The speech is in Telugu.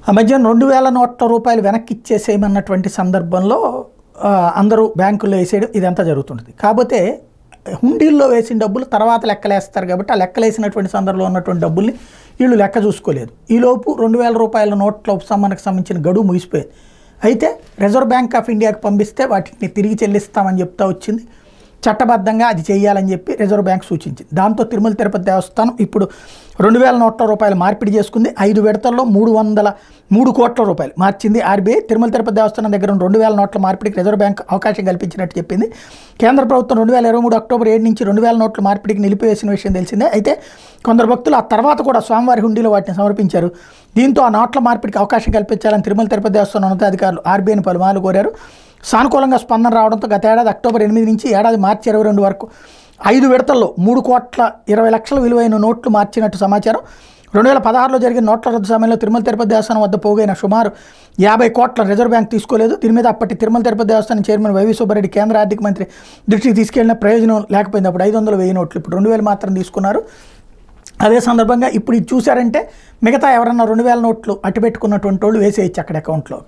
ఆ మధ్యన 2000 నోట్ల రూపాయలు వెనక్కి ఇచ్చేసేయమన్నటువంటి సందర్భంలో అందరూ బ్యాంకుల్లో వేసేయడం ఇదంతా జరుగుతుంటుంది. కాకపోతే హుండీల్లో వేసిన డబ్బులు తర్వాత లెక్కలేస్తారు కాబట్టి ఆ లెక్కలేసినటువంటి సందర్భంలో ఉన్నటువంటి డబ్బుల్ని వీళ్ళు లెక్క చూసుకోలేదు. ఈలోపు 2000 రూపాయల నోట్ల ఉపశమనకు సంబంధించిన గడువు ముగిసిపోయేది. అయితే రిజర్వ్ బ్యాంక్ ఆఫ్ ఇండియాకి పంపిస్తే వాటిని తిరిగి చెల్లిస్తామని చెప్తా వచ్చింది. చట్టబద్ధంగా అది చేయాలని చెప్పి రిజర్వ్ బ్యాంక్ సూచించింది. దాంతో తిరుమల తిరుపతి దేవస్థానం ఇప్పుడు 2000 నోట్ల రూపాయలు మార్పిడి చేసుకుంది. 5 విడతల్లో 303 కోట్ల రూపాయలు మార్చింది ఆర్బీఐ. తిరుమల తిరుపతి దేవస్థానం దగ్గర 2000 నోట్ల మార్పిడికి రిజర్వ్ బ్యాంక్ అవకాశం కల్పించినట్టు చెప్పింది. కేంద్ర ప్రభుత్వం 2023 అక్టోబర్ 7 నుంచి 2000 నోట్ల మార్పిడికి నిలిపివేసిన విషయం తెలిసిందే. అయితే కొందరు భక్తులు ఆ తర్వాత కూడా స్వామివారి హుండీలో వాటిని సమర్పించారు. దీంతో ఆ నోట్ల మార్పిడికి అవకాశం కల్పించాలని తిరుమల తిరుపతి దేవస్థానం ఉన్నతాధికారులు ఆర్బీఐని పలుమార్లు కోరారు. సానుకూలంగా స్పందన రావడంతో గత ఏడాది అక్టోబర్ 8 నుంచి ఏడాది మార్చి 22 వరకు 5 విడతల్లో 3,20,00,000 విలువైన నోట్లు మార్చినట్టు సమాచారం. 2016లో జరిగిన నోట్ల రద్దు సమయంలో తిరుమల తిరుపతి దేవస్థానం వద్ద పోగైన సుమారు 50 కోట్ల రిజర్వ్ బ్యాంక్ తీసుకోలేదు. దీని మీద అప్పటి తిరుమల తిరుపతి దేవస్థానం చైర్మన్ వైవి సుబ్బారెడ్డి కేంద్ర ఆర్థిక మంత్రి దృష్టికి తీసుకెళ్లిన ప్రయోజనం లేకపోయింది. అప్పుడు 500, 1000 నోట్లు, ఇప్పుడు 2000 మాత్రం తీసుకున్నారు. అదే సందర్భంగా ఇప్పుడు ఇది చూశారంటే మిగతా ఎవరన్నా 2000 నోట్లు అట్టుపెట్టుకున్నటువంటి వాళ్ళు వేసేయచ్చు అక్కడ అకౌంట్లో.